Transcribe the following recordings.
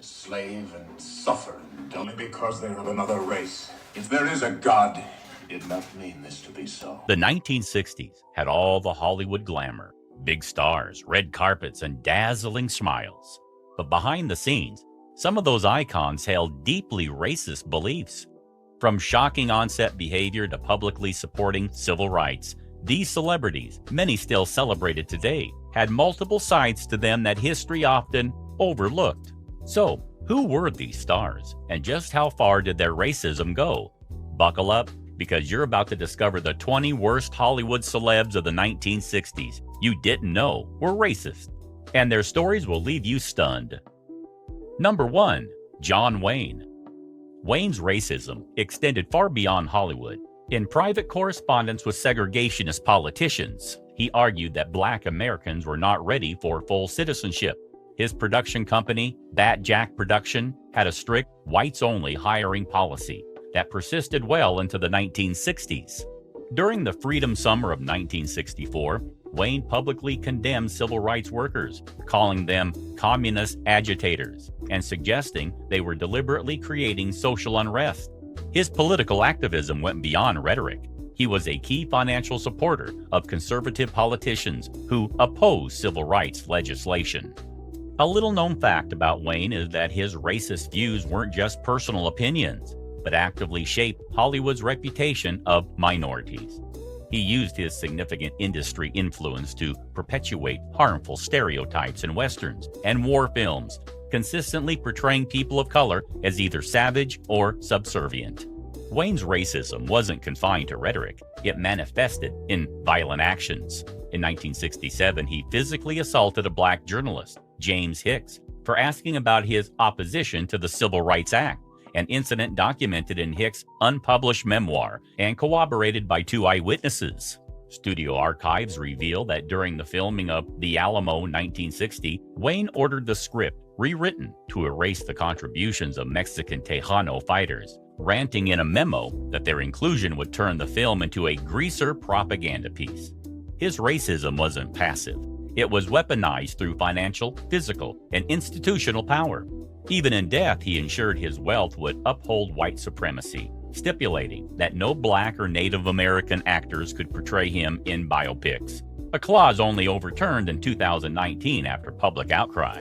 to slave and suffer, and only because they're of another race. If there is a God, he did not mean this to be so. The 1960s had all the Hollywood glamour, big stars, red carpets, and dazzling smiles. But behind the scenes, some of those icons held deeply racist beliefs. From shocking on-set behavior to publicly supporting civil rights, these celebrities, many still celebrated today, had multiple sides to them that history often overlooked. So, who were these stars, and just how far did their racism go? Buckle up, because you're about to discover the 20 worst Hollywood celebs of the 1960s you didn't know were racist, and their stories will leave you stunned. Number 1. John Wayne. Wayne's racism extended far beyond Hollywood. In private correspondence with segregationist politicians, he argued that Black Americans were not ready for full citizenship. His production company, Bat Jack Production, had a strict whites-only hiring policy that persisted well into the 1960s. During the Freedom Summer of 1964, Wayne publicly condemned civil rights workers, calling them communist agitators and suggesting they were deliberately creating social unrest. His political activism went beyond rhetoric. He was a key financial supporter of conservative politicians who opposed civil rights legislation. A little-known fact about Wayne is that his racist views weren't just personal opinions, but actively shaped Hollywood's reputation of minorities. He used his significant industry influence to perpetuate harmful stereotypes in westerns and war films, consistently portraying people of color as either savage or subservient. Wayne's racism wasn't confined to rhetoric. It manifested in violent actions. In 1967, he physically assaulted a Black journalist, James Hicks, for asking about his opposition to the Civil Rights Act, an incident documented in Hicks' unpublished memoir and corroborated by 2 eyewitnesses. Studio archives reveal that during the filming of The Alamo 1960, Wayne ordered the script rewritten to erase the contributions of Mexican Tejano fighters, ranting in a memo that their inclusion would turn the film into a greaser propaganda piece. His racism wasn't passive. It was weaponized through financial, physical, and institutional power. Even in death, he ensured his wealth would uphold white supremacy, stipulating that no Black or Native American actors could portray him in biopics, a clause only overturned in 2019 after public outcry.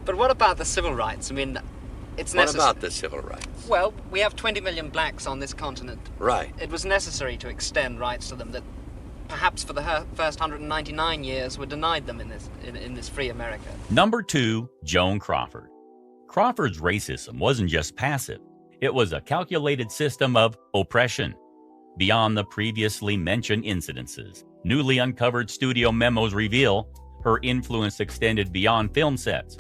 But what about the civil rights? I mean, it's necessary. What about the civil rights? Well, we have 20 million blacks on this continent. Right. It was necessary to extend rights to them that perhaps for the first 199 years were denied them in this free America. Number 2, Joan Crawford. Crawford's racism wasn't just passive. It was a calculated system of oppression. Beyond the previously mentioned incidences, newly uncovered studio memos reveal her influence extended beyond film sets.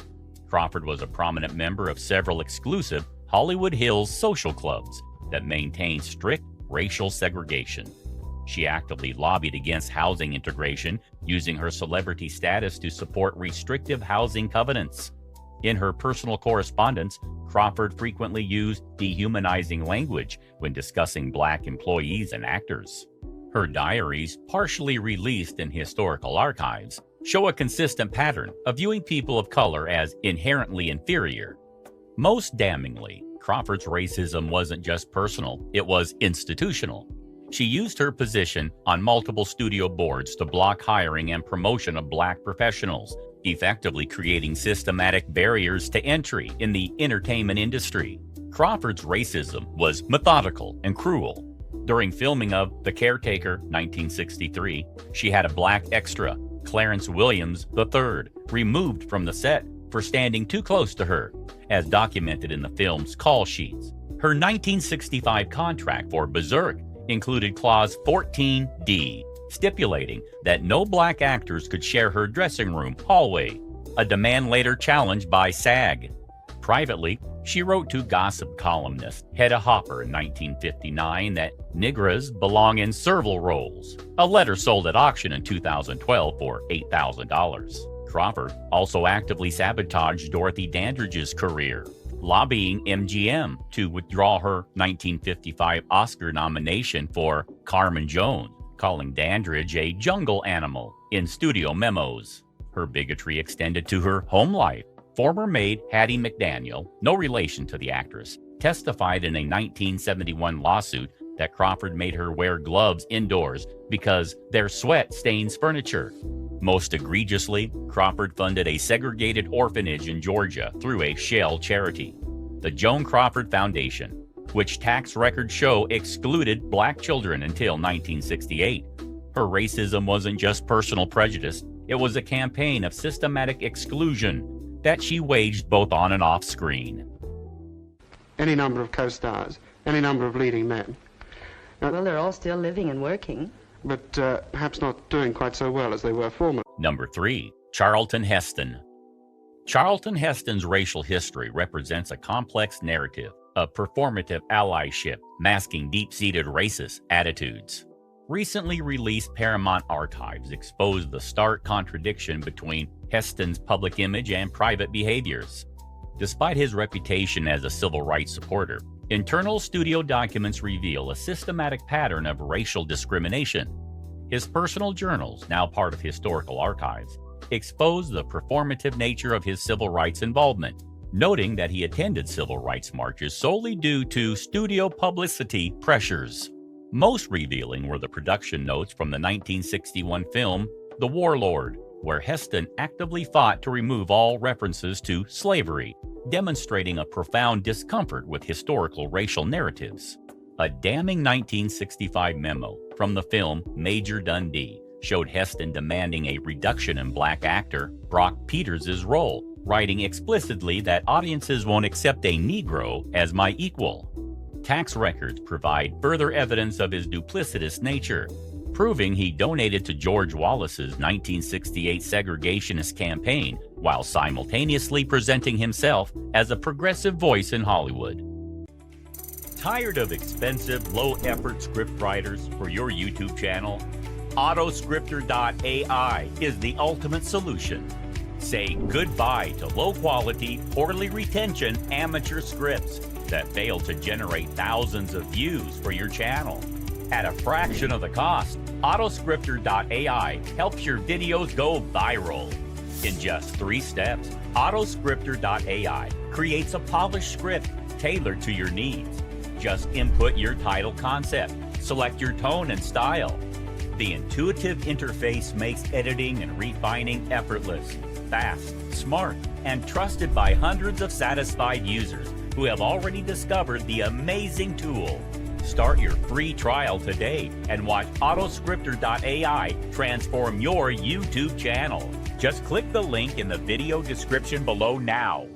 Crawford was a prominent member of several exclusive Hollywood Hills social clubs that maintained strict racial segregation. She actively lobbied against housing integration, using her celebrity status to support restrictive housing covenants. In her personal correspondence, Crawford frequently used dehumanizing language when discussing Black employees and actors. Her diaries, partially released in historical archives, show a consistent pattern of viewing people of color as inherently inferior. Most damningly, Crawford's racism wasn't just personal, it was institutional. She used her position on multiple studio boards to block hiring and promotion of Black professionals, effectively creating systematic barriers to entry in the entertainment industry. Crawford's racism was methodical and cruel. During filming of The Caretaker, 1963, she had a Black extra, Clarence Williams III, removed from the set for standing too close to her, as documented in the film's call sheets. Her 1965 contract for Berserk included Clause 14D, stipulating that no Black actors could share her dressing room hallway, a demand later challenged by SAG. Privately, she wrote to gossip columnist Hedda Hopper in 1959 that Negras belong in serval roles, a letter sold at auction in 2012 for $8,000. Crawford also actively sabotaged Dorothy Dandridge's career, lobbying MGM to withdraw her 1955 Oscar nomination for Carmen Jones, calling Dandridge a jungle animal in studio memos. Her bigotry extended to her home life. Former maid Hattie McDaniel, no relation to the actress, testified in a 1971 lawsuit that Crawford made her wear gloves indoors because their sweat stains furniture. Most egregiously, Crawford funded a segregated orphanage in Georgia through a shell charity, the Joan Crawford Foundation, which tax records show excluded black children until 1968. Her racism wasn't just personal prejudice, it was a campaign of systematic exclusion that she waged both on and off screen. Any number of co-stars, any number of leading men. Well, they're all still living and working. But perhaps not doing quite so well as they were formerly. Number 3. Charlton Heston. Charlton Heston's racial history represents a complex narrative of performative allyship masking deep-seated racist attitudes. Recently released Paramount archives exposed the stark contradiction between Heston's public image and private behaviors. Despite his reputation as a civil rights supporter, internal studio documents reveal a systematic pattern of racial discrimination. His personal journals, now part of historical archives, expose the performative nature of his civil rights involvement, noting that he attended civil rights marches solely due to studio publicity pressures. Most revealing were the production notes from the 1961 film The Warlord, where Heston actively fought to remove all references to slavery, demonstrating a profound discomfort with historical racial narratives. A damning 1965 memo from the film Major Dundee showed Heston demanding a reduction in black actor Brock Peters' role, writing explicitly that audiences won't accept a Negro as my equal. Tax records provide further evidence of his duplicitous nature, proving he donated to George Wallace's 1968 segregationist campaign while simultaneously presenting himself as a progressive voice in Hollywood. Tired of expensive, low-effort scriptwriters for your YouTube channel? Autoscripter.ai is the ultimate solution. Say goodbye to low-quality, poorly retention amateur scripts that fail to generate thousands of views for your channel. At a fraction of the cost, Autoscripter.ai helps your videos go viral. In just 3 steps, Autoscripter.ai creates a polished script tailored to your needs. Just input your title concept, select your tone and style. The intuitive interface makes editing and refining effortless, fast, smart, and trusted by hundreds of satisfied users who have already discovered the amazing tool. Start your free trial today and watch Autoscripter.ai transform your YouTube channel. Just click the link in the video description below now.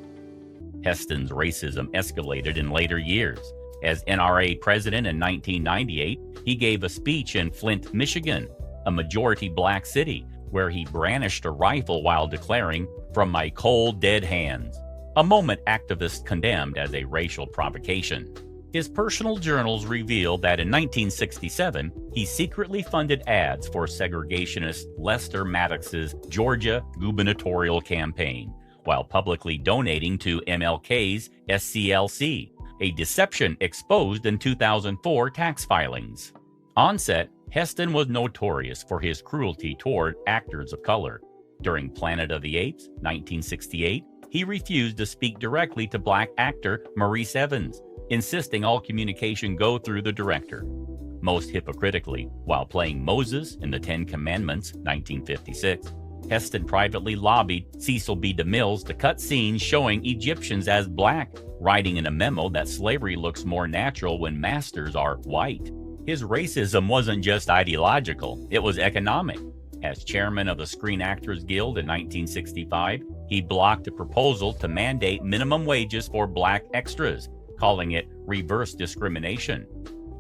Heston's racism escalated in later years. As NRA president in 1998, he gave a speech in Flint, Michigan, a majority black city, where he brandished a rifle while declaring, "From my cold, dead hands," a moment activists condemned as a racial provocation. His personal journals reveal that in 1967, he secretly funded ads for segregationist Lester Maddox's Georgia gubernatorial campaign, while publicly donating to MLK's SCLC, a deception exposed in 2004 tax filings. On set, Heston was notorious for his cruelty toward actors of color. During Planet of the Apes, 1968, he refused to speak directly to black actor Maurice Evans, insisting all communication go through the director. Most hypocritically, while playing Moses in the 10 Commandments, 1956, Heston privately lobbied Cecil B. DeMille to cut scenes showing Egyptians as black, writing in a memo that slavery looks more natural when masters are white. His racism wasn't just ideological, it was economic. As chairman of the Screen Actors Guild in 1965, he blocked a proposal to mandate minimum wages for black extras, calling it reverse discrimination.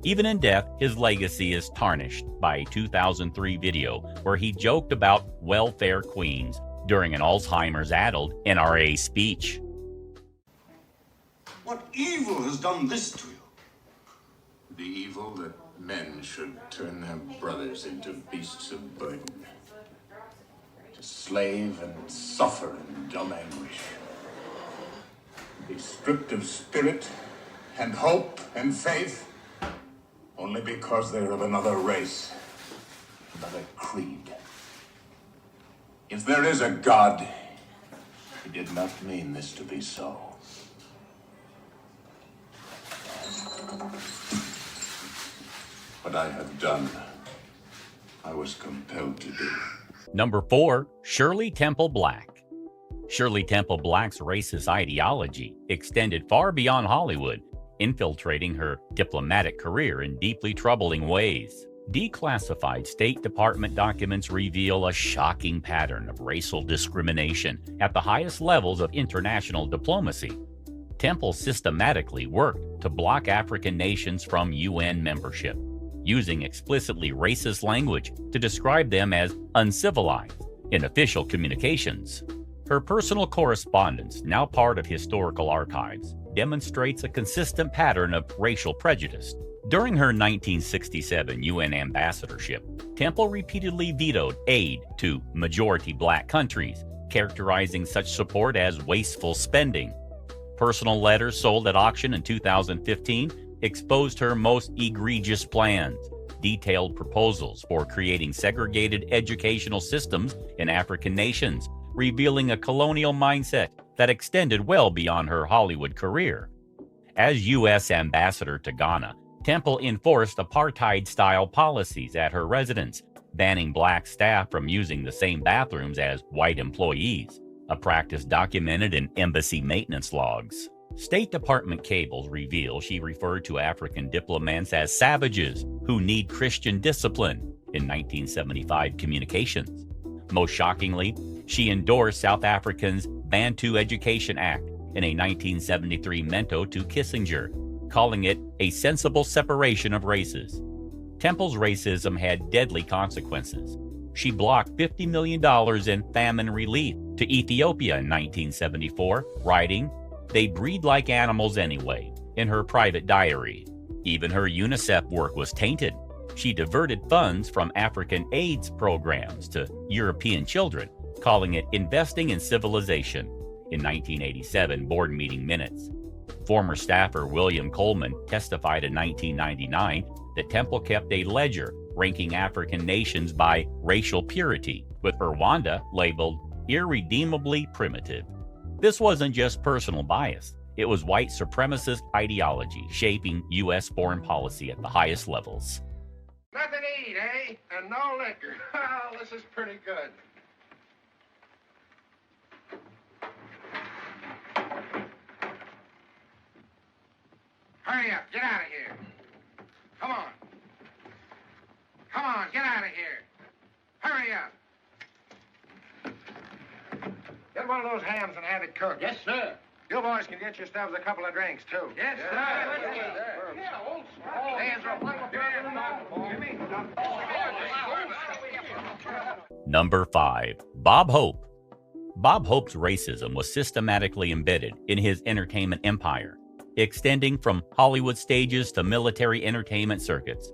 Even in death, his legacy is tarnished by a 2003 video where he joked about welfare queens during an Alzheimer's-addled NRA speech. What evil has done this to you? The evil that men should turn their brothers into beasts of burden, to slave and suffer in dumb anguish, be stripped of spirit and hope and faith, only because they're of another race, another creed. If there is a God, He did not mean this to be so. What I have done, I was compelled to do. Number 4, Shirley Temple Black. Shirley Temple Black's racist ideology extended far beyond Hollywood, infiltrating her diplomatic career in deeply troubling ways. Declassified State Department documents reveal a shocking pattern of racial discrimination at the highest levels of international diplomacy. Temple systematically worked to block African nations from UN membership, using explicitly racist language to describe them as uncivilized in official communications. Her personal correspondence, now part of historical archives, demonstrates a consistent pattern of racial prejudice. During her 1967 UN ambassadorship, Temple repeatedly vetoed aid to majority black countries, characterizing such support as wasteful spending. Personal letters sold at auction in 2015 exposed her most egregious plans, detailed proposals for creating segregated educational systems in African nations, revealing a colonial mindset that extended well beyond her Hollywood career. As U.S. ambassador to Ghana, Temple enforced apartheid-style policies at her residence, banning black staff from using the same bathrooms as white employees, a practice documented in embassy maintenance logs. State Department cables reveal she referred to African diplomats as savages who need Christian discipline in 1975 communications. Most shockingly, she endorsed South Africa's Bantu Education Act in a 1973 memo to Kissinger, calling it a sensible separation of races. Temple's racism had deadly consequences. She blocked $50 million in famine relief to Ethiopia in 1974, writing, "They breed like animals anyway," in her private diary. Even her UNICEF work was tainted. She diverted funds from African AIDS programs to European children, calling it investing in civilization in 1987 board meeting minutes. Former staffer William Coleman testified in 1999 that Temple kept a ledger ranking African nations by racial purity, with Rwanda labeled irredeemably primitive. This wasn't just personal bias. It was white supremacist ideology shaping U.S. foreign policy at the highest levels. Nothing to eat, eh? And no liquor. Oh, this is pretty good. Hurry up, get out of here. Come on. Come on, get out of here. Hurry up. Get one of those hams and have it cooked. Yes, sir. You boys can get yourselves a couple of drinks, too. Yes, sir. Number 5. Bob Hope. Bob Hope's racism was systematically embedded in his entertainment empire, extending from Hollywood stages to military entertainment circuits.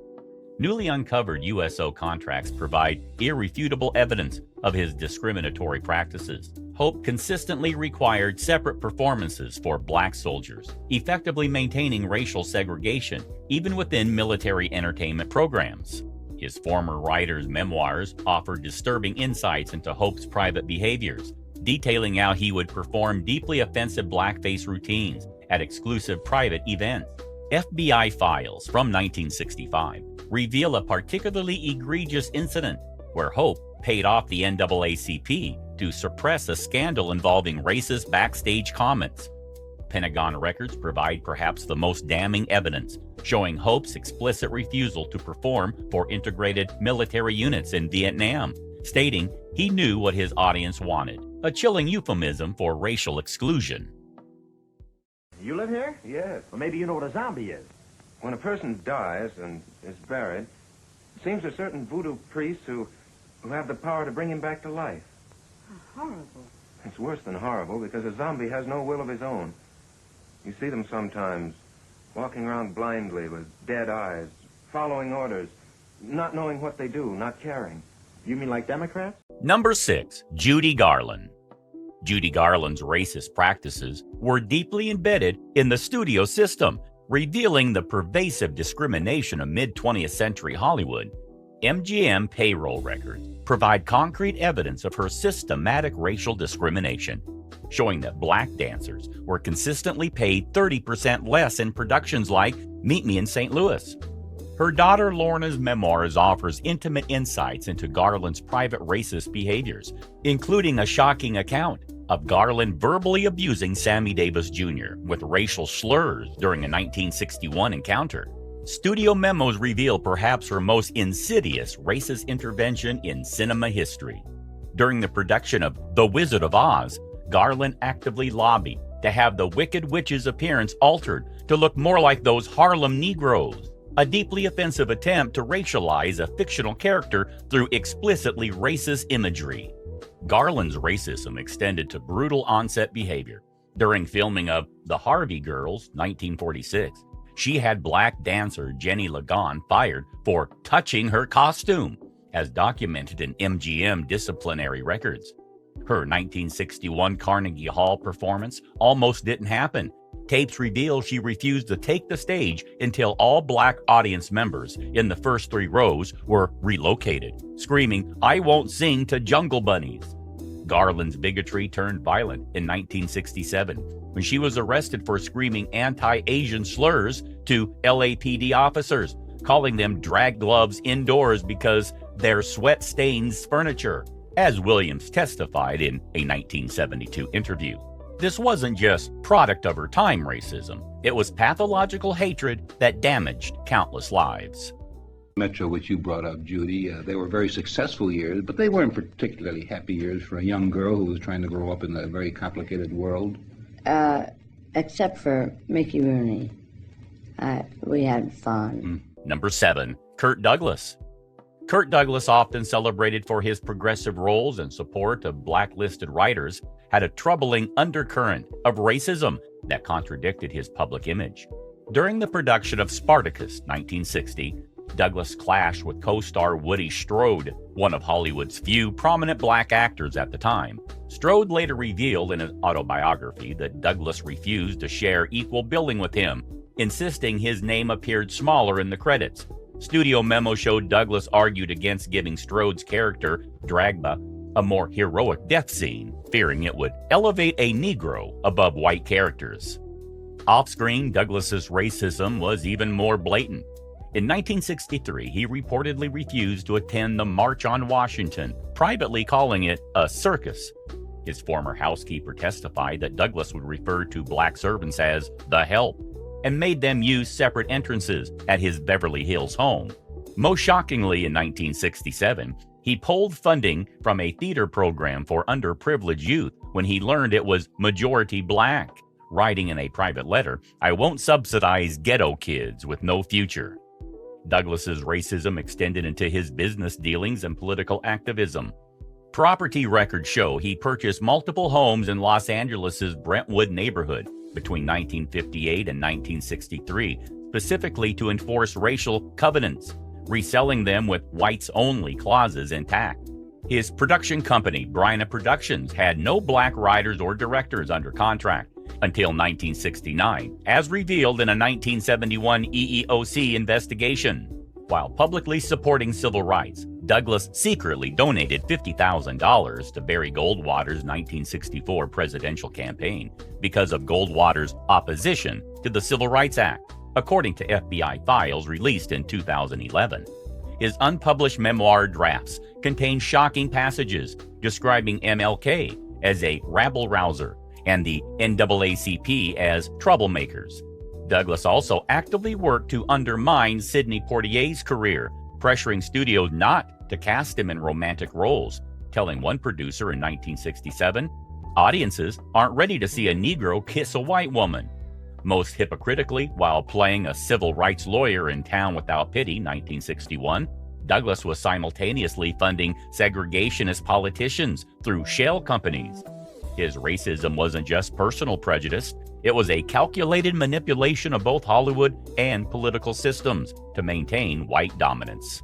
Newly uncovered USO contracts provide irrefutable evidence of his discriminatory practices. Hope consistently required separate performances for black soldiers, effectively maintaining racial segregation even within military entertainment programs. His former writer's memoirs offer disturbing insights into Hope's private behaviors, detailing how he would perform deeply offensive blackface routines at exclusive private events. FBI files from 1965 reveal a particularly egregious incident where Hope paid off the NAACP to suppress a scandal involving racist backstage comments. Pentagon records provide perhaps the most damning evidence, showing Hope's explicit refusal to perform for integrated military units in Vietnam, stating he knew what his audience wanted, a chilling euphemism for racial exclusion. You live here? Yes. Well, maybe you know what a zombie is. When a person dies and is buried, it seems there are certain voodoo priests who have the power to bring him back to life. Horrible. It's worse than horrible because a zombie has no will of his own. You see them sometimes walking around blindly with dead eyes, following orders, not knowing what they do, not caring. You mean like Democrats? Number 6. Judy Garland. Judy Garland's racist practices were deeply embedded in the studio system, revealing the pervasive discrimination of mid-20th century Hollywood. MGM payroll records provide concrete evidence of her systematic racial discrimination. showing that black dancers were consistently paid 30% less in productions like Meet Me in St. Louis. Her daughter Lorna's memoirs offers intimate insights into Garland's private racist behaviors, including a shocking account of Garland verbally abusing Sammy Davis Jr. with racial slurs during a 1961 encounter. Studio memos reveal perhaps her most insidious racist intervention in cinema history. During the production of The Wizard of Oz, Garland actively lobbied to have the Wicked Witch's appearance altered to look more like those Harlem Negroes, a deeply offensive attempt to racialize a fictional character through explicitly racist imagery. Garland's racism extended to brutal on-set behavior. During filming of The Harvey Girls, 1946, she had black dancer Jenny Lagon fired for touching her costume, as documented in MGM disciplinary records. Her 1961 Carnegie Hall performance almost didn't happen. Tapes reveal she refused to take the stage until all black audience members in the first 3 rows were relocated, screaming, "I won't sing to Jungle Bunnies." Garland's bigotry turned violent in 1967 when she was arrested for screaming anti-Asian slurs to LAPD officers, calling them drag gloves indoors because they're sweat stains furniture, as Williams testified in a 1972 interview. This wasn't just product of her time racism. It was pathological hatred that damaged countless lives. Metro, which you brought up, Judy, they were very successful years, but they weren't particularly happy years for a young girl who was trying to grow up in a very complicated world. Except for Mickey Rooney. We had fun. Number 7, Kirk Douglas. Kirk Douglas, often celebrated for his progressive roles and support of blacklisted writers, had a troubling undercurrent of racism that contradicted his public image. During the production of Spartacus, 1960, Douglas clashed with co-star Woody Strode, one of Hollywood's few prominent black actors at the time. Strode later revealed in his autobiography that Douglas refused to share equal billing with him, insisting his name appeared smaller in the credits. Studio memo showed Douglas argued against giving Strode's character, Dragba, a more heroic death scene, fearing it would elevate a Negro above white characters. Off-screen, Douglas's racism was even more blatant. In 1963, he reportedly refused to attend the March on Washington, privately calling it a circus. His former housekeeper testified that Douglas would refer to black servants as the help and made them use separate entrances at his Beverly Hills home. Most shockingly, in 1967, he pulled funding from a theater program for underprivileged youth when he learned it was majority black, writing in a private letter, "I won't subsidize ghetto kids with no future." Douglas's racism extended into his business dealings and political activism. Property records show he purchased multiple homes in Los Angeles' Brentwood neighborhood between 1958 and 1963, specifically to enforce racial covenants, reselling them with whites-only clauses intact. His production company, Bryna Productions, had no black writers or directors under contract until 1969, as revealed in a 1971 EEOC investigation. While publicly supporting civil rights, Douglas secretly donated $50,000 to Barry Goldwater's 1964 presidential campaign because of Goldwater's opposition to the Civil Rights Act, according to FBI files released in 2011. His unpublished memoir drafts contain shocking passages describing MLK as a rabble-rouser and the NAACP as troublemakers. Douglas also actively worked to undermine Sidney Poitier's career, pressuring studios not to cast him in romantic roles, telling one producer in 1967, "Audiences aren't ready to see a Negro kiss a white woman." Most hypocritically, while playing a civil rights lawyer in Town Without Pity, 1961, Douglas was simultaneously funding segregationist politicians through shell companies. His racism wasn't just personal prejudice, it was a calculated manipulation of both Hollywood and political systems to maintain white dominance.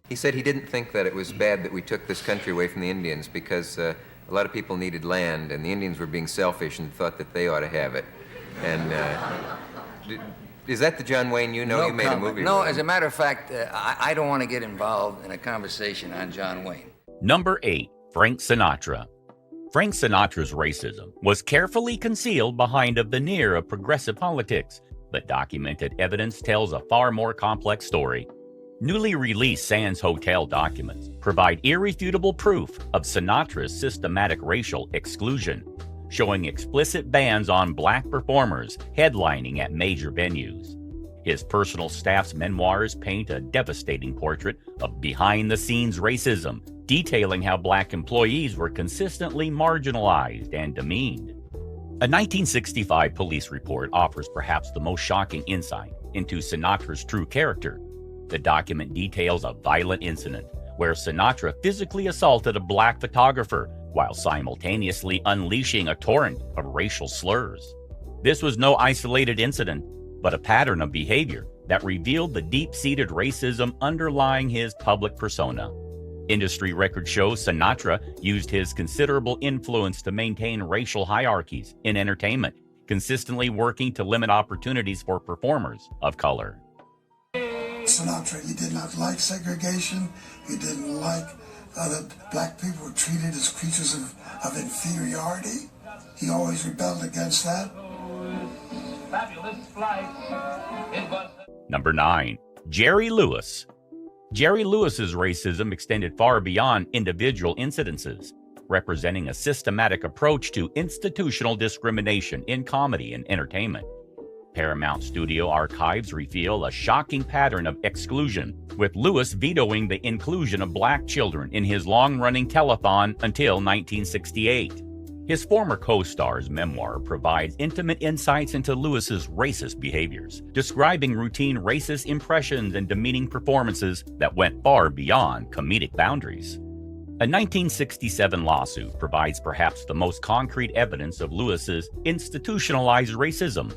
He said he didn't think that it was bad that we took this country away from the Indians because a lot of people needed land and the Indians were being selfish and thought that they ought to have it. And is that the John Wayne you know? No you made comment. a movie No, with as him. a matter of fact, I don't want to get involved in a conversation on John Wayne. Number 8, Frank Sinatra. Frank Sinatra's racism was carefully concealed behind a veneer of progressive politics, but documented evidence tells a far more complex story. Newly released Sands Hotel documents provide irrefutable proof of Sinatra's systematic racial exclusion, showing explicit bans on black performers headlining at major venues. His personal staff's memoirs paint a devastating portrait of behind-the-scenes racism, detailing how black employees were consistently marginalized and demeaned. A 1965 police report offers perhaps the most shocking insight into Sinatra's true character. The document details a violent incident where Sinatra physically assaulted a black photographer while simultaneously unleashing a torrent of racial slurs. This was no isolated incident, but a pattern of behavior that revealed the deep-seated racism underlying his public persona. Industry records show Sinatra used his considerable influence to maintain racial hierarchies in entertainment, consistently working to limit opportunities for performers of color. Sinatra, he did not like segregation. He didn't like that black people were treated as creatures of inferiority. He always rebelled against that. Number 9. Jerry Lewis. Jerry Lewis's racism extended far beyond individual incidences, representing a systematic approach to institutional discrimination in comedy and entertainment. Paramount Studio archives reveal a shocking pattern of exclusion, with Lewis vetoing the inclusion of black children in his long-running telethon until 1968. His former co-star's memoir provides intimate insights into Lewis's racist behaviors, describing routine racist impressions and demeaning performances that went far beyond comedic boundaries. A 1967 lawsuit provides perhaps the most concrete evidence of Lewis's institutionalized racism.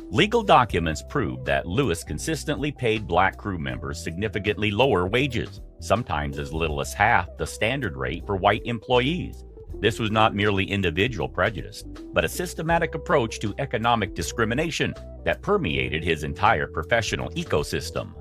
Legal documents prove that Lewis consistently paid black crew members significantly lower wages, sometimes as little as half the standard rate for white employees. This was not merely individual prejudice, but a systematic approach to economic discrimination that permeated his entire professional ecosystem.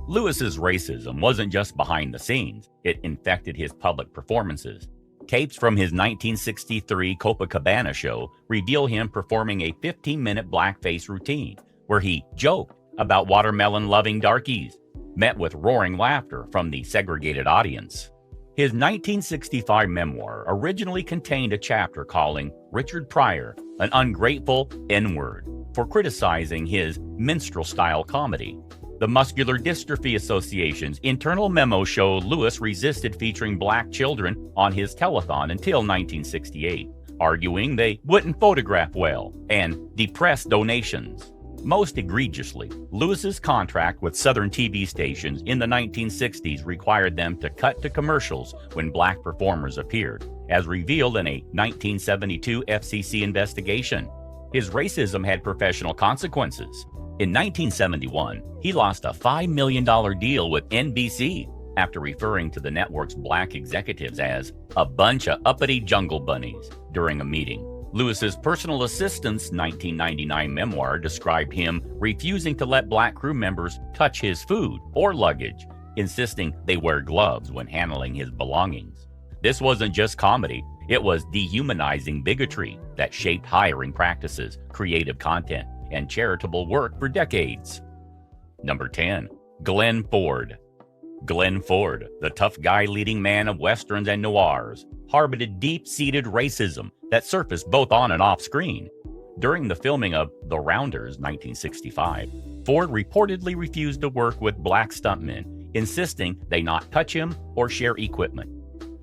Lewis's racism wasn't just behind the scenes, it infected his public performances. Tapes from his 1963 Copacabana show reveal him performing a 15-minute blackface routine, where he joked about watermelon-loving darkies, met with roaring laughter from the segregated audience. His 1965 memoir originally contained a chapter calling Richard Pryor an ungrateful N-word for criticizing his minstrel-style comedy. The Muscular Dystrophy Association's internal memo show Lewis resisted featuring black children on his telethon until 1968, arguing they wouldn't photograph well and depressed donations. Most egregiously, Lewis's contract with Southern TV stations in the 1960s required them to cut to commercials when black performers appeared, as revealed in a 1972 FCC investigation. His racism had professional consequences. In 1971, he lost a $5 million deal with NBC after referring to the network's black executives as a bunch of uppity jungle bunnies during a meeting. Lewis's personal assistant's 1999 memoir described him refusing to let black crew members touch his food or luggage, insisting they wear gloves when handling his belongings. This wasn't just comedy, it was dehumanizing bigotry that shaped hiring practices, creative content, and charitable work for decades. Number 10. Glenn Ford. Glenn Ford, the tough guy leading man of westerns and noirs, harbored deep-seated racism that surfaced both on and off screen. During the filming of The Rounders 1965, Ford reportedly refused to work with black stuntmen, insisting they not touch him or share equipment.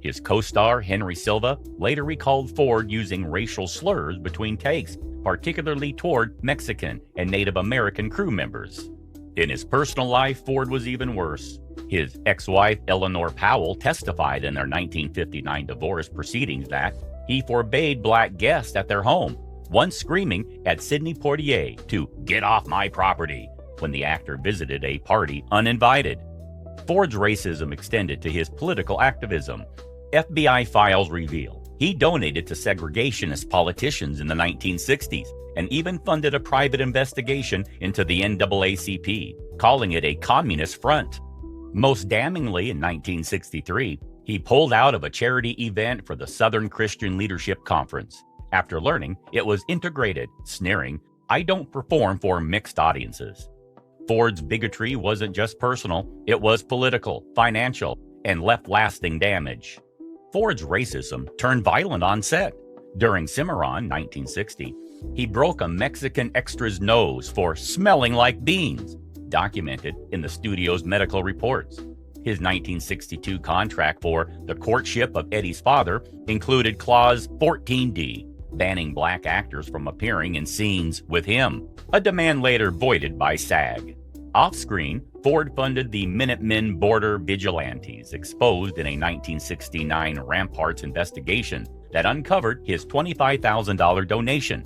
His co-star Henry Silva later recalled Ford using racial slurs between takes, particularly toward Mexican and Native American crew members. In his personal life, Ford was even worse. His ex-wife, Eleanor Powell, testified in their 1959 divorce proceedings that he forbade black guests at their home, once screaming at Sidney Poitier to "get off my property" when the actor visited a party uninvited. Ford's racism extended to his political activism. FBI files reveal he donated to segregationist politicians in the 1960s and even funded a private investigation into the NAACP, calling it a communist front. Most damningly, in 1963, He pulled out of a charity event for the Southern Christian Leadership Conference after learning it was integrated, sneering, "I don't perform for mixed audiences." Ford's bigotry wasn't just personal, it was political, financial, and left lasting damage. Ford's racism turned violent on set. During Cimarron, 1960, he broke a Mexican extra's nose for smelling like beans, documented in the studio's medical reports. His 1962 contract for the courtship of Eddie's father included Clause 14D, banning black actors from appearing in scenes with him, a demand later voided by SAG. Off-screen, Ford funded the Minutemen border vigilantes exposed in a 1969 Ramparts investigation that uncovered his $25,000 donation.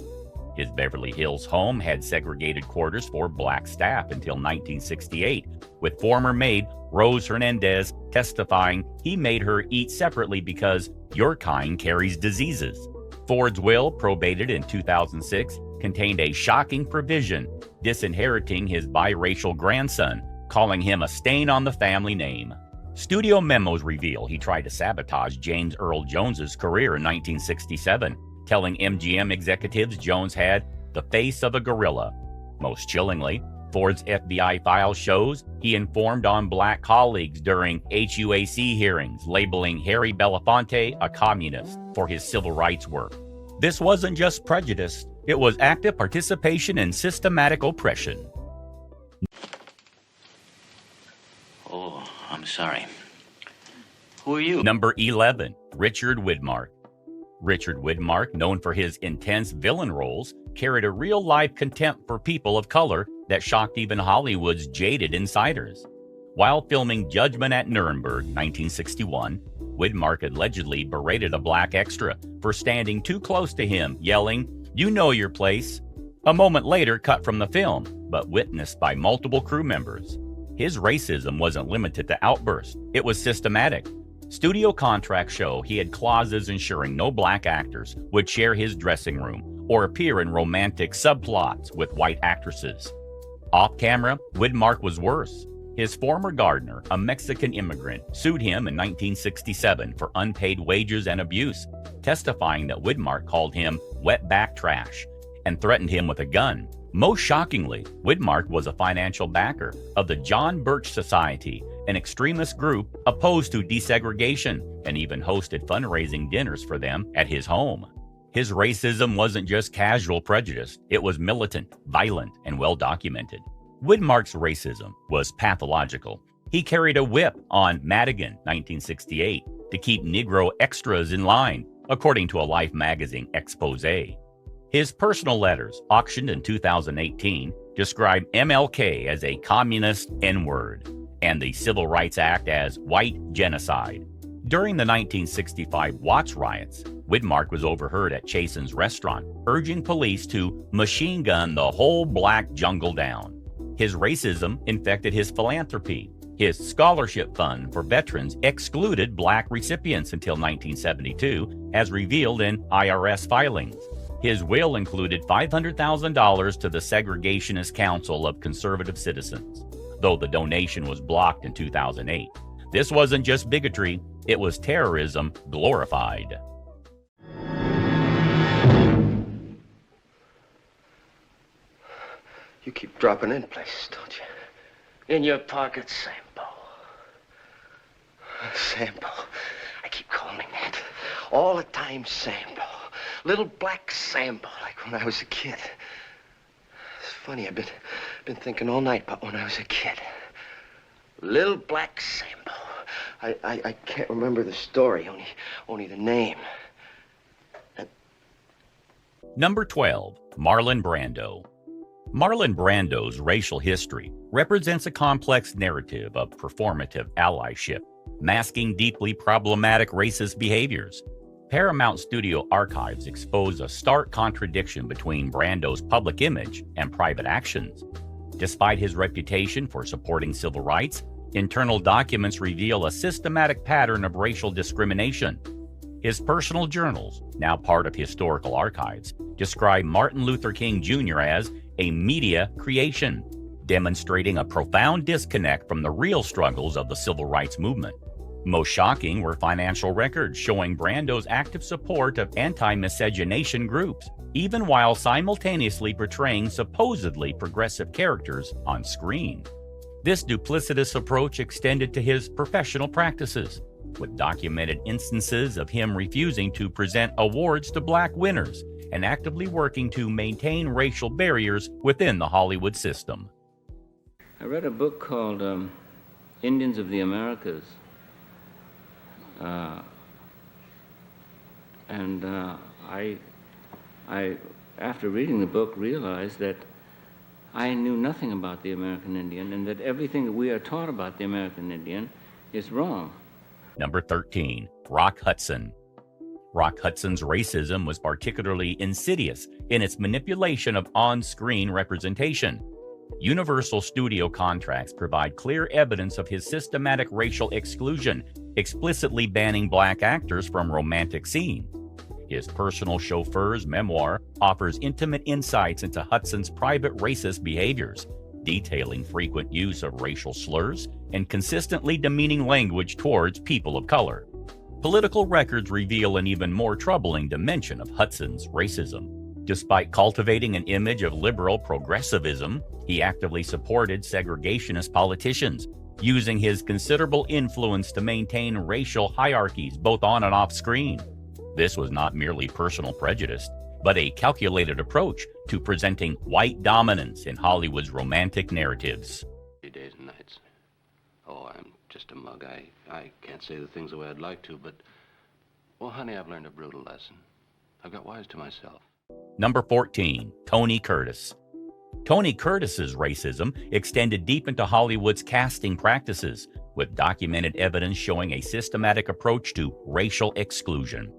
His Beverly Hills home had segregated quarters for black staff until 1968, with former maid Rose Hernandez testifying he made her eat separately because your kind carries diseases. Ford's will, probated in 2006, contained a shocking provision disinheriting his biracial grandson, calling him a stain on the family name. Studio memos reveal he tried to sabotage James Earl Jones's career in 1967, telling MGM executives Jones had the face of a gorilla. Most chillingly, Ford's FBI file shows he informed on black colleagues during HUAC hearings, labeling Harry Belafonte a communist for his civil rights work. This wasn't just prejudice, it was active participation in systematic oppression. Oh, I'm sorry. Who are you? Number 11, Richard Whitmark. Richard Whitmark, known for his intense villain roles, carried a real-life contempt for people of color that shocked even Hollywood's jaded insiders. While filming Judgment at Nuremberg, 1961, Whitmark allegedly berated a black extra for standing too close to him, yelling, "You know your place." A moment later, cut from the film, but witnessed by multiple crew members. His racism wasn't limited to outbursts, it was systematic. Studio contracts show he had clauses ensuring no black actors would share his dressing room or appear in romantic subplots with white actresses. Off camera, Whitmark was worse. His former gardener, a Mexican immigrant, sued him in 1967 for unpaid wages and abuse, testifying that Whitmark called him wetback trash and threatened him with a gun. Most shockingly, Whitmark was a financial backer of the John Birch Society, an extremist group opposed to desegregation, and even hosted fundraising dinners for them at his home. His racism wasn't just casual prejudice, it was militant, violent, and well documented. Whitmark's racism was pathological. He carried a whip on Madigan, 1968, to keep Negro extras in line, according to a Life magazine expose. His personal letters, auctioned in 2018, describe MLK as a communist N-word and the Civil Rights Act as white genocide. During the 1965 Watts riots, Whitmark was overheard at Chasen's restaurant, urging police to machine gun the whole black jungle down. His racism infected his philanthropy. His scholarship fund for veterans excluded black recipients until 1972, as revealed in IRS filings. His will included $500,000 to the Segregationist Council of Conservative Citizens, though the donation was blocked in 2008. This wasn't just bigotry, it was terrorism glorified. You keep dropping in places, don't you? In your pocket, Sambo. Sambo. I keep calling him that. All the time, Sambo. Little black Sambo, like when I was a kid. It's funny, I've been thinking all night about when I was a kid. Little black Sambo. I can't remember the story, only the name. Number 12, Marlon Brando. Marlon Brando's racial history represents a complex narrative of performative allyship, masking deeply problematic racist behaviors. Paramount Studio archives expose a stark contradiction between Brando's public image and private actions. Despite his reputation for supporting civil rights, internal documents reveal a systematic pattern of racial discrimination. His personal journals, now part of historical archives, describe Martin Luther King Jr. as a media creation, demonstrating a profound disconnect from the real struggles of the civil rights movement. Most shocking were financial records showing Brando's active support of anti-miscegenation groups, even while simultaneously portraying supposedly progressive characters on screen. This duplicitous approach extended to his professional practices, with documented instances of him refusing to present awards to black winners and actively working to maintain racial barriers within the Hollywood system. I read a book called Indians of the Americas. I, after reading the book, realized that I knew nothing about the American Indian and that everything that we are taught about the American Indian is wrong. Number 13, Rock Hudson. Rock Hudson's racism was particularly insidious in its manipulation of on-screen representation. Universal Studio contracts provide clear evidence of his systematic racial exclusion, explicitly banning black actors from romantic scenes. His personal chauffeur's memoir offers intimate insights into Hudson's private racist behaviors, detailing frequent use of racial slurs and consistently demeaning language towards people of color. Political records reveal an even more troubling dimension of Hudson's racism. Despite cultivating an image of liberal progressivism, he actively supported segregationist politicians, using his considerable influence to maintain racial hierarchies both on and off screen. This was not merely personal prejudice, but a calculated approach to presenting white dominance in Hollywood's romantic narratives. Days and nights. Oh, I'm just a mug. I can't say the things the way I'd like to, but, well, honey, I've learned a brutal lesson. I've got wise to myself. Number 14, Tony Curtis. Tony Curtis's racism extended deep into Hollywood's casting practices, with documented evidence showing a systematic approach to racial exclusion.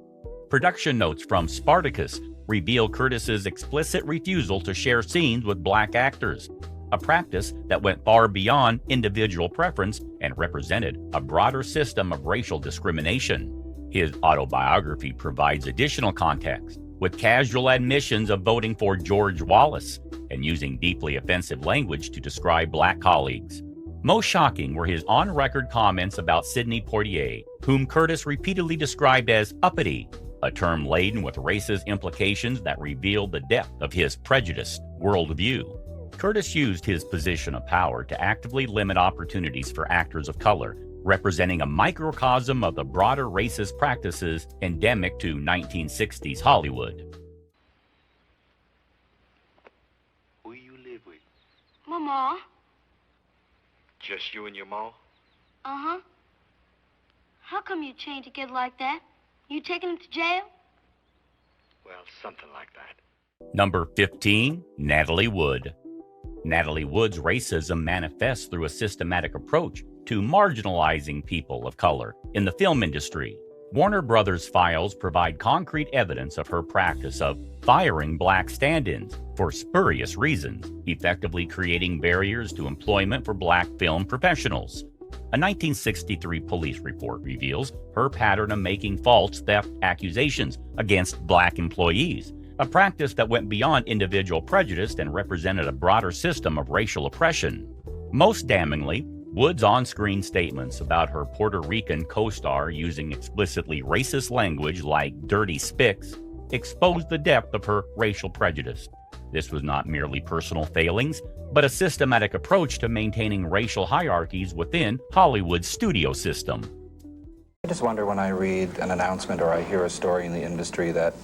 Production notes from Spartacus reveal Curtis's explicit refusal to share scenes with black actors, a practice that went far beyond individual preference and represented a broader system of racial discrimination. His autobiography provides additional context, with casual admissions of voting for George Wallace and using deeply offensive language to describe black colleagues. Most shocking were his on-record comments about Sidney Poitier, whom Curtis repeatedly described as uppity, a term laden with racist implications that revealed the depth of his prejudiced worldview. Curtis used his position of power to actively limit opportunities for actors of color, representing a microcosm of the broader racist practices endemic to 1960s Hollywood. Who you live with? Mama. Just you and your ma? Uh-huh. How come you chained a kid like that? You taking him to jail? Well, something like that. Number 15, Natalie Wood. Natalie Wood's racism manifests through a systematic approach to marginalizing people of color in the film industry. Warner Brothers files provide concrete evidence of her practice of firing black stand-ins for spurious reasons, effectively creating barriers to employment for black film professionals. A 1963 police report reveals her pattern of making false theft accusations against black employees, a practice that went beyond individual prejudice and represented a broader system of racial oppression. Most damningly, Wood's on-screen statements about her Puerto Rican co-star using explicitly racist language like dirty spics exposed the depth of her racial prejudice. This was not merely personal failings, but a systematic approach to maintaining racial hierarchies within Hollywood's studio system. I just wonder when I read an announcement or I hear a story in the industry that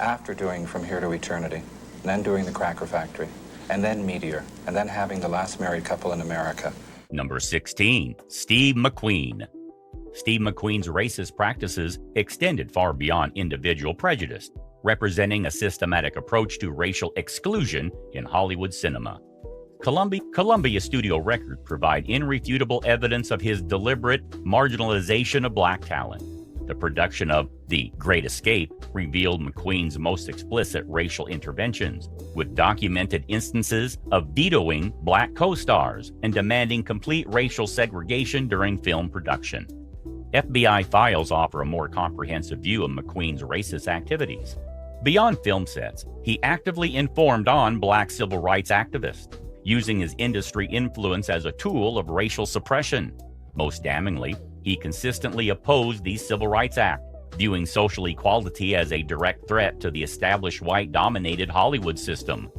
after doing From Here to Eternity, and then doing The Cracker Factory, and then Meteor, and then having The Last Married Couple in America. Number 16, Steve McQueen. Steve McQueen's racist practices extended far beyond individual prejudice, representing a systematic approach to racial exclusion in Hollywood cinema. Columbia Studio records provide irrefutable evidence of his deliberate marginalization of black talent. The production of The Great Escape revealed McQueen's most explicit racial interventions, with documented instances of vetoing black co-stars and demanding complete racial segregation during film production. FBI files offer a more comprehensive view of McQueen's racist activities. Beyond film sets, he actively informed on black civil rights activists, using his industry influence as a tool of racial suppression. Most damningly, He consistently opposed the Civil Rights Act, viewing social equality as a direct threat to the established white-dominated Hollywood system.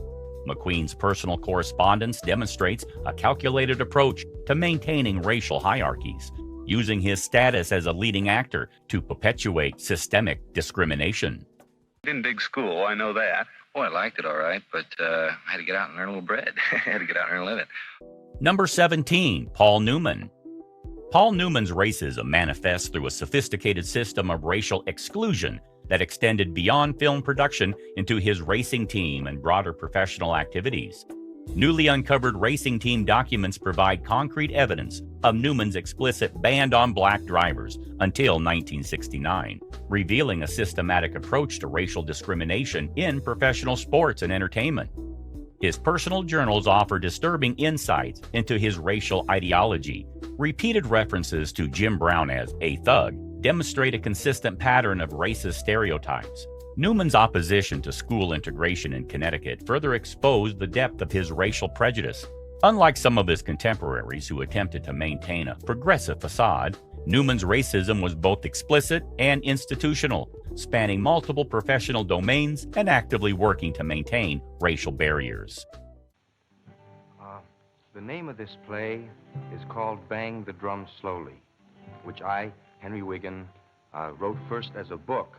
McQueen's personal correspondence demonstrates a calculated approach to maintaining racial hierarchies, using his status as a leading actor to perpetuate systemic discrimination. Didn't dig school, I know that. Oh, I liked it all right, but I had to get out and earn a little bread. I had to get out and earn a living. Number 17, Paul Newman. Paul Newman's racism manifests through a sophisticated system of racial exclusion that extended beyond film production into his racing team and broader professional activities. Newly uncovered racing team documents provide concrete evidence of Newman's explicit ban on black drivers until 1969, revealing a systematic approach to racial discrimination in professional sports and entertainment. His personal journals offer disturbing insights into his racial ideology. Repeated references to Jim Brown as a thug demonstrate a consistent pattern of racist stereotypes. Newman's opposition to school integration in Connecticut further exposed the depth of his racial prejudice. Unlike some of his contemporaries who attempted to maintain a progressive facade, Newman's racism was both explicit and institutional, spanning multiple professional domains and actively working to maintain racial barriers. The name of this play is called Bang the Drum Slowly, which I, Henry Wiggin, wrote first as a book,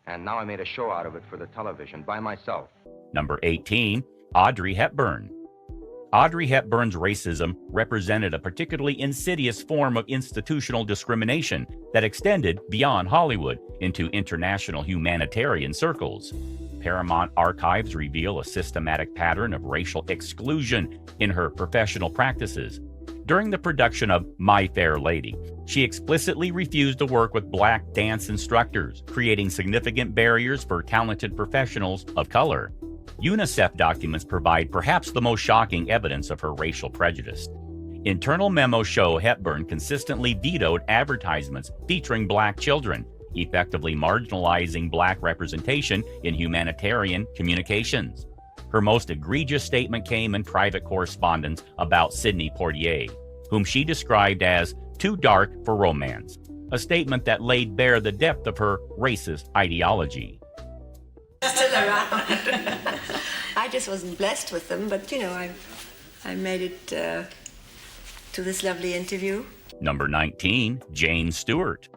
and now I made a show out of it for the television by myself. Number 18, Audrey Hepburn. Audrey Hepburn's racism represented a particularly insidious form of institutional discrimination that extended beyond Hollywood into international humanitarian circles. Paramount archives reveal a systematic pattern of racial exclusion in her professional practices. During the production of My Fair Lady, she explicitly refused to work with black dance instructors, creating significant barriers for talented professionals of color. UNICEF documents provide perhaps the most shocking evidence of her racial prejudice. Internal memos show Hepburn consistently vetoed advertisements featuring black children, effectively marginalizing black representation in humanitarian communications. Her most egregious statement came in private correspondence about Sidney Poitier, whom she described as too dark for romance, a statement that laid bare the depth of her racist ideology. Still around. I just wasn't blessed with them, but you know, I made it to this lovely interview. Number 19, James Stewart.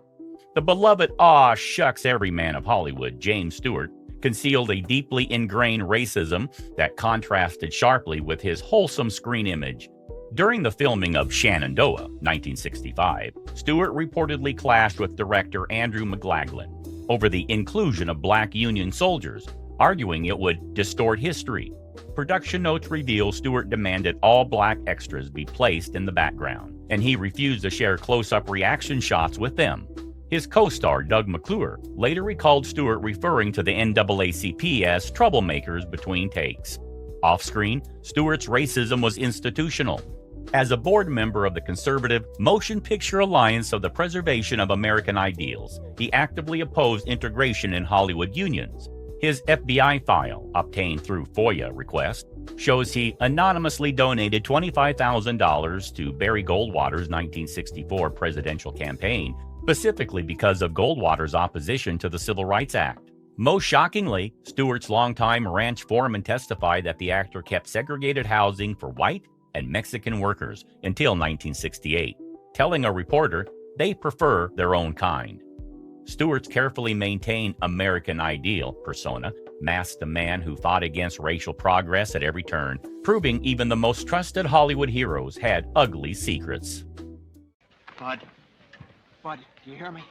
The beloved aw shucks everyman of Hollywood, James Stewart, concealed a deeply ingrained racism that contrasted sharply with his wholesome screen image. During the filming of Shenandoah, 1965, Stewart reportedly clashed with director Andrew McLaglen over the inclusion of black Union soldiers, arguing it would distort history. Production notes reveal Stewart demanded all black extras be placed in the background, and he refused to share close-up reaction shots with them. His co-star, Doug McClure, later recalled Stewart referring to the NAACP as troublemakers between takes. Off-screen, Stewart's racism was institutional. As a board member of the conservative Motion Picture Alliance of the Preservation of American Ideals, he actively opposed integration in Hollywood unions. His FBI file, obtained through FOIA request, shows he anonymously donated $25,000 to Barry Goldwater's 1964 presidential campaign, specifically because of Goldwater's opposition to the Civil Rights Act. Most shockingly, Stewart's longtime ranch foreman testified that the actor kept segregated housing for white and Mexican workers until 1968, telling a reporter they prefer their own kind. Stewart's carefully maintained American ideal persona masked a man who fought against racial progress at every turn, proving even the most trusted Hollywood heroes had ugly secrets. Bud, do you hear me?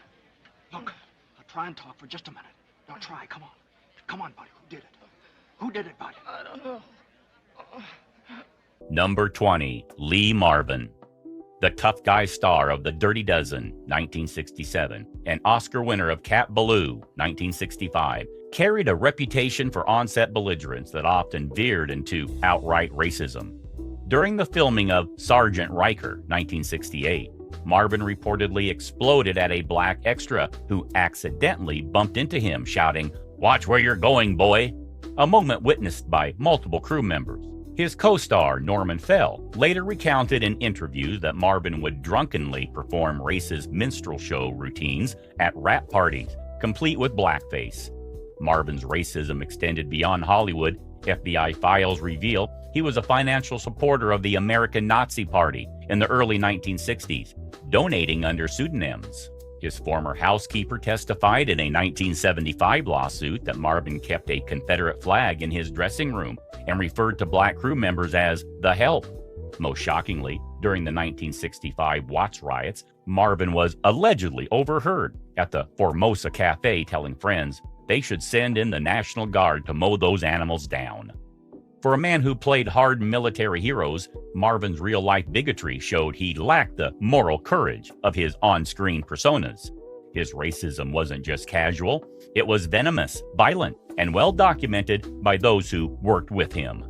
Look, I'll try and talk for just a minute. Now try, come on. Come on, buddy, who did it? Who did it, Bud? I don't know. Number 20, Lee Marvin. The tough guy star of The Dirty Dozen, 1967, and Oscar winner of Cat Ballou, 1965, carried a reputation for on-set belligerence that often veered into outright racism. During the filming of Sergeant Riker, 1968, Marvin reportedly exploded at a black extra who accidentally bumped into him, shouting, "Watch where you're going, boy," a moment witnessed by multiple crew members. His co-star, Norman Fell, later recounted in interviews that Marvin would drunkenly perform racist minstrel show routines at rap parties, complete with blackface. Marvin's racism extended beyond Hollywood. FBI files reveal he was a financial supporter of the American Nazi Party in the early 1960s, donating under pseudonyms. His former housekeeper testified in a 1975 lawsuit that Marvin kept a Confederate flag in his dressing room and referred to black crew members as the Help. Most shockingly, during the 1965 Watts riots, Marvin was allegedly overheard at the Formosa Cafe telling friends they should send in the National Guard to mow those animals down. For a man who played hard military heroes, Marvin's real-life bigotry showed he lacked the moral courage of his on-screen personas. His racism wasn't just casual, it was venomous, violent, and well documented by those who worked with him.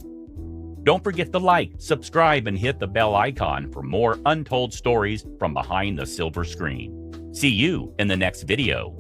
Don't forget to like, subscribe, and hit the bell icon for more untold stories from behind the silver screen. See you in the next video.